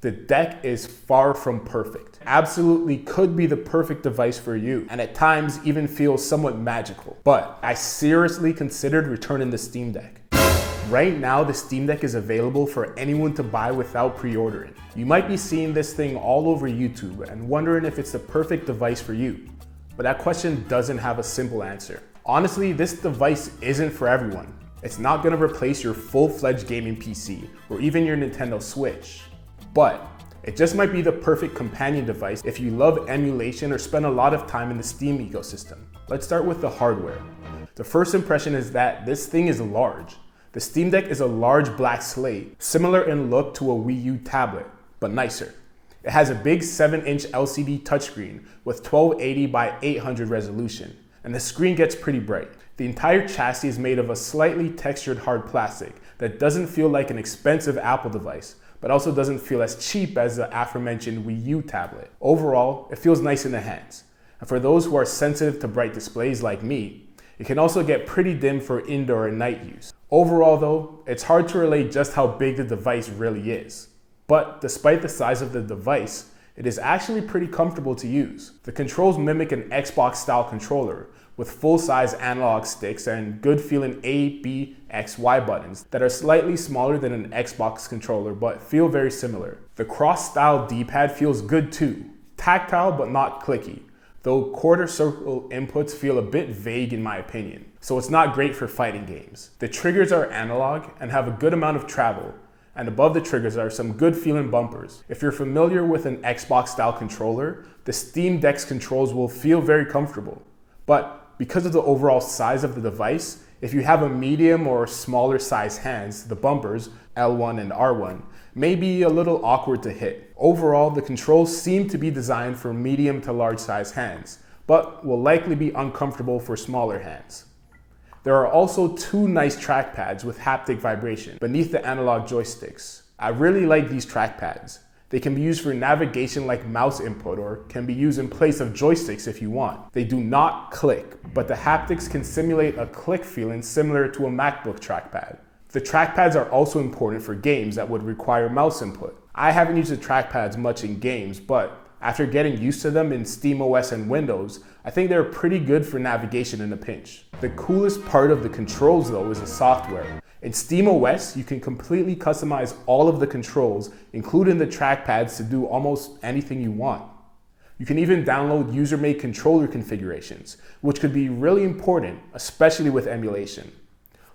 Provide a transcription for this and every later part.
The deck is far from perfect. Absolutely could be the perfect device for you, and at times even feels somewhat magical. But I seriously considered returning the Steam Deck. Right now, the Steam Deck is available for anyone to buy without pre-ordering. You might be seeing this thing all over YouTube and wondering if it's the perfect device for you. But that question doesn't have a simple answer. Honestly, this device isn't for everyone. It's not gonna replace your full-fledged gaming PC or even your Nintendo Switch. But it just might be the perfect companion device if you love emulation or spend a lot of time in the Steam ecosystem. Let's start with the hardware. The first impression is that this thing is large. The Steam Deck is a large black slate, similar in look to a Wii U tablet, but nicer. It has a big 7-inch LCD touchscreen with 1280 by 800 resolution, and the screen gets pretty bright. The entire chassis is made of a slightly textured hard plastic that doesn't feel like an expensive Apple device, but also doesn't feel as cheap as the aforementioned Wii U tablet. Overall, it feels nice in the hands. And for those who are sensitive to bright displays like me, it can also get pretty dim for indoor and night use. Overall though, it's hard to relate just how big the device really is. But despite the size of the device, it is actually pretty comfortable to use. The controls mimic an Xbox style controller with full-size analog sticks and good feeling A, B, X, Y buttons that are slightly smaller than an Xbox controller but feel very similar. The cross-style D-pad feels good too, tactile but not clicky, though quarter circle inputs feel a bit vague in my opinion, so it's not great for fighting games. The triggers are analog and have a good amount of travel, and above the triggers are some good feeling bumpers. If you're familiar with an Xbox style controller, the Steam Deck's controls will feel very comfortable. But because of the overall size of the device, if you have a medium or smaller size hands, the bumpers, L1 and R1, may be a little awkward to hit. Overall, the controls seem to be designed for medium to large size hands, but will likely be uncomfortable for smaller hands. There are also two nice trackpads with haptic vibration beneath the analog joysticks. I really like these trackpads. They can be used for navigation like mouse input or can be used in place of joysticks if you want. They do not click, but the haptics can simulate a click feeling similar to a MacBook trackpad. The trackpads are also important for games that would require mouse input. I haven't used the trackpads much in games, but after getting used to them in SteamOS and Windows, I think they're pretty good for navigation in a pinch. The coolest part of the controls though is the software. In SteamOS, you can completely customize all of the controls, including the trackpads, to do almost anything you want. You can even download user-made controller configurations, which could be really important, especially with emulation.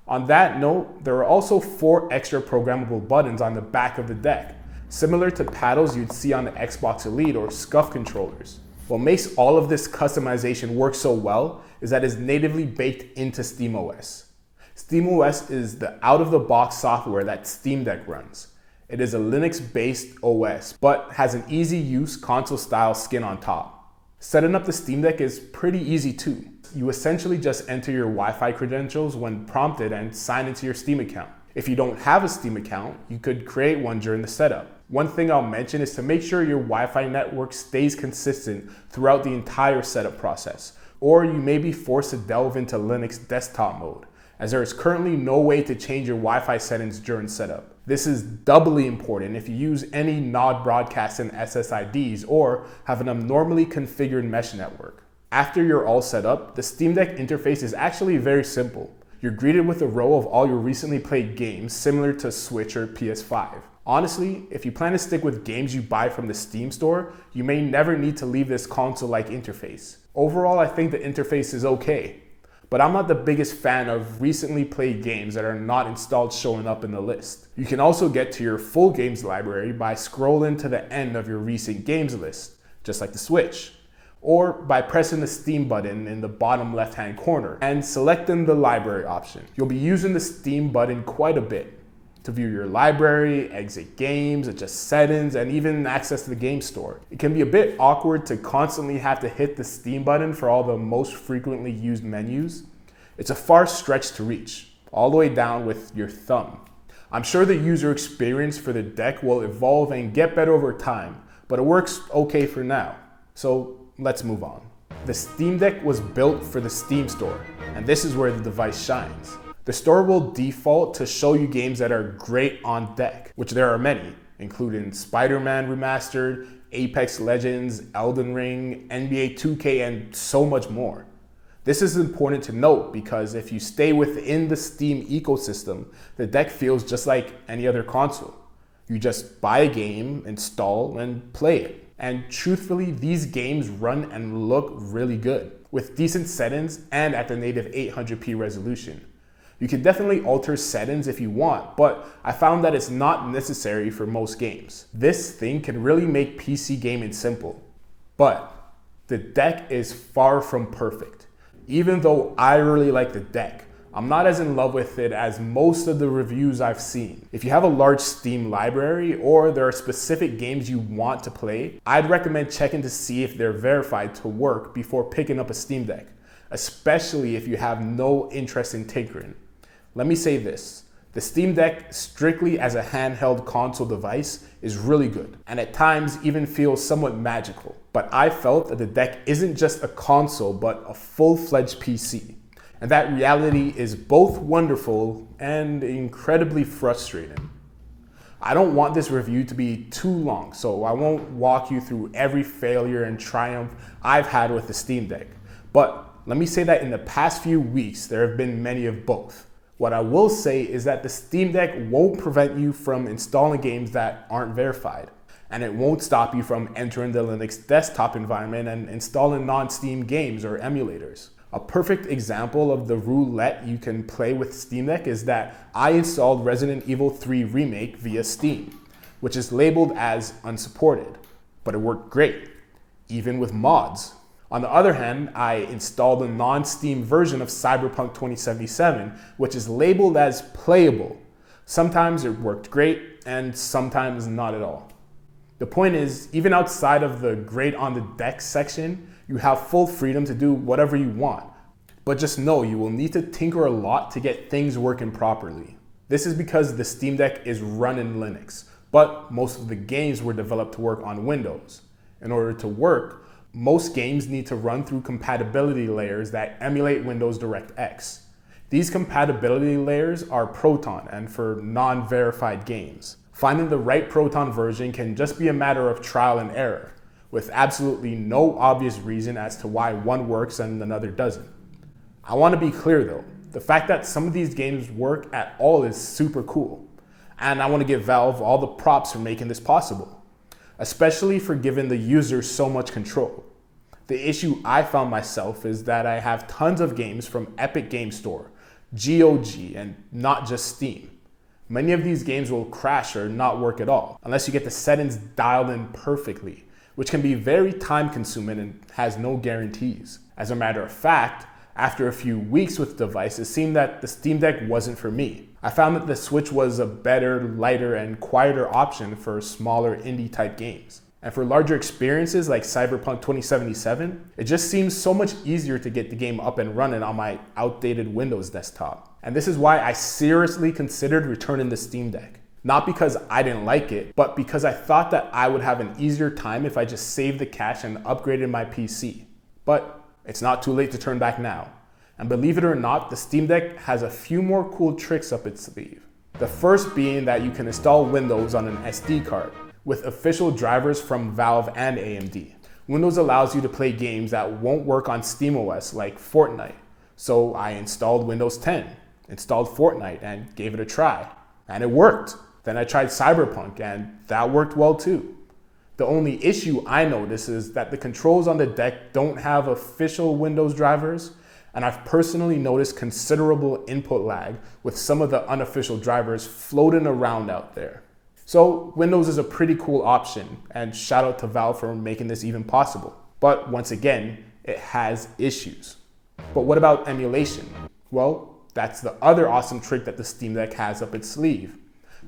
On that note, there are also 4 extra programmable buttons on the back of the deck, similar to paddles you'd see on the Xbox Elite or SCUF controllers. What makes all of this customization work so well is that it's natively baked into SteamOS. SteamOS is the out-of-the-box software that Steam Deck runs. It is a Linux-based OS, but has an easy-use console-style skin on top. Setting up the Steam Deck is pretty easy too. You essentially just enter your Wi-Fi credentials when prompted and sign into your Steam account. If you don't have a Steam account, you could create one during the setup. One thing I'll mention is to make sure your Wi-Fi network stays consistent throughout the entire setup process, or you may be forced to delve into Linux desktop mode, as there is currently no way to change your Wi-Fi settings during setup. This is doubly important if you use any NOD broadcasting SSIDs or have an abnormally configured mesh network. After you're all set up, the Steam Deck interface is actually very simple. You're greeted with a row of all your recently played games similar to Switch or PS5. Honestly, if you plan to stick with games you buy from the Steam store, you may never need to leave this console-like interface. Overall, I think the interface is okay, but I'm not the biggest fan of recently played games that are not installed showing up in the list. You can also get to your full games library by scrolling to the end of your recent games list, just like the Switch, or by pressing the Steam button in the bottom left-hand corner and selecting the library option. You'll be using the Steam button quite a bit to view your library, exit games, adjust settings, and even access the game store. It can be a bit awkward to constantly have to hit the Steam button for all the most frequently used menus. It's a far stretch to reach, all the way down with your thumb. I'm sure the user experience for the deck will evolve and get better over time, but it works okay for now. So let's move on. The Steam Deck was built for the Steam store, and this is where the device shines. The store will default to show you games that are great on deck, which there are many, including Spider-Man Remastered, Apex Legends, Elden Ring, NBA 2K, and so much more. This is important to note because if you stay within the Steam ecosystem, the deck feels just like any other console. You just buy a game, install, and play it. And truthfully, these games run and look really good, with decent settings and at the native 800p resolution. You can definitely alter settings if you want, but I found that it's not necessary for most games. This thing can really make PC gaming simple. But the deck is far from perfect. Even though I really like the deck, I'm not as in love with it as most of the reviews I've seen. If you have a large Steam library or there are specific games you want to play, I'd recommend checking to see if they're verified to work before picking up a Steam Deck, especially if you have no interest in tinkering. Let me say this, the Steam Deck strictly as a handheld console device is really good, and at times even feels somewhat magical. But I felt that the deck isn't just a console, but a full-fledged PC. And that reality is both wonderful and incredibly frustrating. I don't want this review to be too long, so I won't walk you through every failure and triumph I've had with the Steam Deck. But let me say that in the past few weeks, there have been many of both. What I will say is that the Steam Deck won't prevent you from installing games that aren't verified. And it won't stop you from entering the Linux desktop environment and installing non-Steam games or emulators. A perfect example of the roulette you can play with Steam Deck is that I installed Resident Evil 3 Remake via Steam, which is labeled as unsupported, but it worked great, even with mods. On the other hand, I installed a non-Steam version of Cyberpunk 2077, which is labeled as playable. Sometimes it worked great, and sometimes not at all. The point is, even outside of the great on the deck section, you have full freedom to do whatever you want. But just know you will need to tinker a lot to get things working properly. This is because the Steam Deck is run in Linux, but most of the games were developed to work on Windows. In order to work, most games need to run through compatibility layers that emulate Windows DirectX. These compatibility layers are Proton and for non-verified games. Finding the right Proton version can just be a matter of trial and error, with absolutely no obvious reason as to why one works and another doesn't. I want to be clear though, the fact that some of these games work at all is super cool, and I want to give Valve all the props for making this possible, especially for giving the user so much control. The issue I found myself is that I have tons of games from Epic Game Store, GOG, and not just Steam. Many of these games will crash or not work at all, unless you get the settings dialed in perfectly, which can be very time consuming and has no guarantees. As a matter of fact, after a few weeks with the device, it seemed that the Steam Deck wasn't for me. I found that the Switch was a better, lighter, and quieter option for smaller indie type games. And for larger experiences like Cyberpunk 2077, it just seems so much easier to get the game up and running on my outdated Windows desktop. And this is why I seriously considered returning the Steam Deck. Not because I didn't like it, but because I thought that I would have an easier time if I just saved the cash and upgraded my PC. But it's not too late to turn back now. And believe it or not, the Steam Deck has a few more cool tricks up its sleeve. The first being that you can install Windows on an SD card, with official drivers from Valve and AMD. Windows allows you to play games that won't work on SteamOS like Fortnite. So I installed Windows 10, installed Fortnite, and gave it a try. And it worked. Then I tried Cyberpunk, and that worked well too. The only issue I noticed is that the controls on the deck don't have official Windows drivers, and I've personally noticed considerable input lag with some of the unofficial drivers floating around out there. So Windows is a pretty cool option, and shout out to Valve for making this even possible. But once again, it has issues. But what about emulation? Well, that's the other awesome trick that the Steam Deck has up its sleeve.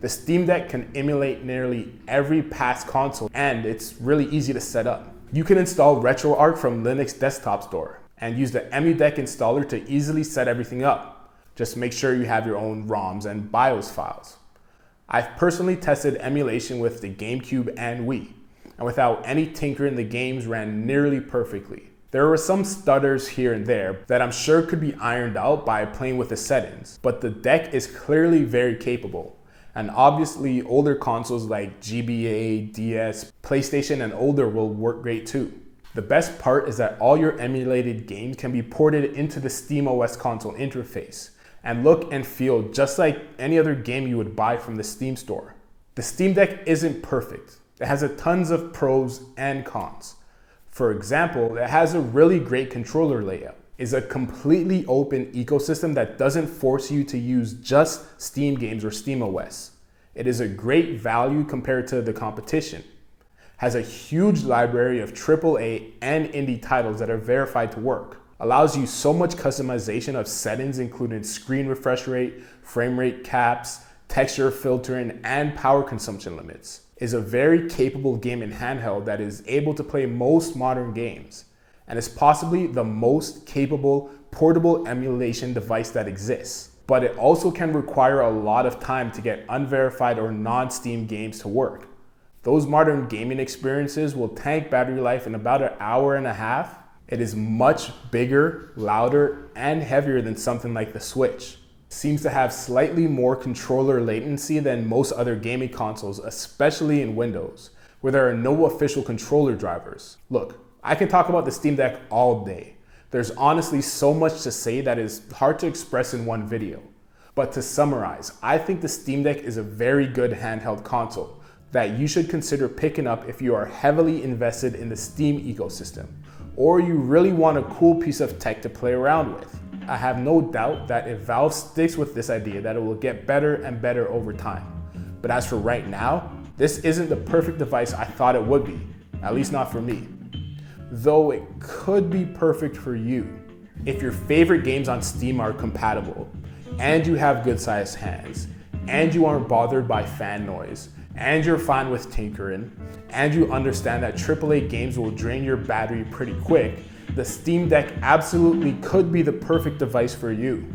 The Steam Deck can emulate nearly every past console, and it's really easy to set up. You can install RetroArch from Linux Desktop Store and use the EmuDeck installer to easily set everything up. Just make sure you have your own ROMs and BIOS files. I've personally tested emulation with the GameCube and Wii, and without any tinkering, the games ran nearly perfectly. There were some stutters here and there that I'm sure could be ironed out by playing with the settings, but the deck is clearly very capable, And obviously, older consoles like GBA, DS, PlayStation, and older will work great too. The best part is that all your emulated games can be ported into the SteamOS console interface and look and feel just like any other game you would buy from the Steam store. The Steam Deck isn't perfect. It has tons of pros and cons. For example, it has a really great controller layout. It's a completely open ecosystem that doesn't force you to use just Steam games or SteamOS. It is a great value compared to the competition. Has a huge library of AAA and indie titles that are verified to work. Allows you so much customization of settings including screen refresh rate, frame rate caps, texture filtering, and power consumption limits. Is a very capable gaming handheld that is able to play most modern games, and is possibly the most capable portable emulation device that exists. But it also can require a lot of time to get unverified or non-Steam games to work. Those modern gaming experiences will tank battery life in about an hour and a half. It is much bigger, louder, and heavier than something like the Switch. Seems to have slightly more controller latency than most other gaming consoles, especially in Windows, where there are no official controller drivers. Look, I can talk about the Steam Deck all day. There's honestly so much to say that is hard to express in one video. But to summarize, I think the Steam Deck is a very good handheld console that you should consider picking up if you are heavily invested in the Steam ecosystem, or you really want a cool piece of tech to play around with. I have no doubt that if Valve sticks with this idea that it will get better and better over time. But as for right now, this isn't the perfect device I thought it would be, at least not for me. Though it could be perfect for you. If your favorite games on Steam are compatible, and you have good sized hands, and you aren't bothered by fan noise, and you're fine with tinkering, and you understand that AAA games will drain your battery pretty quick, the Steam Deck absolutely could be the perfect device for you.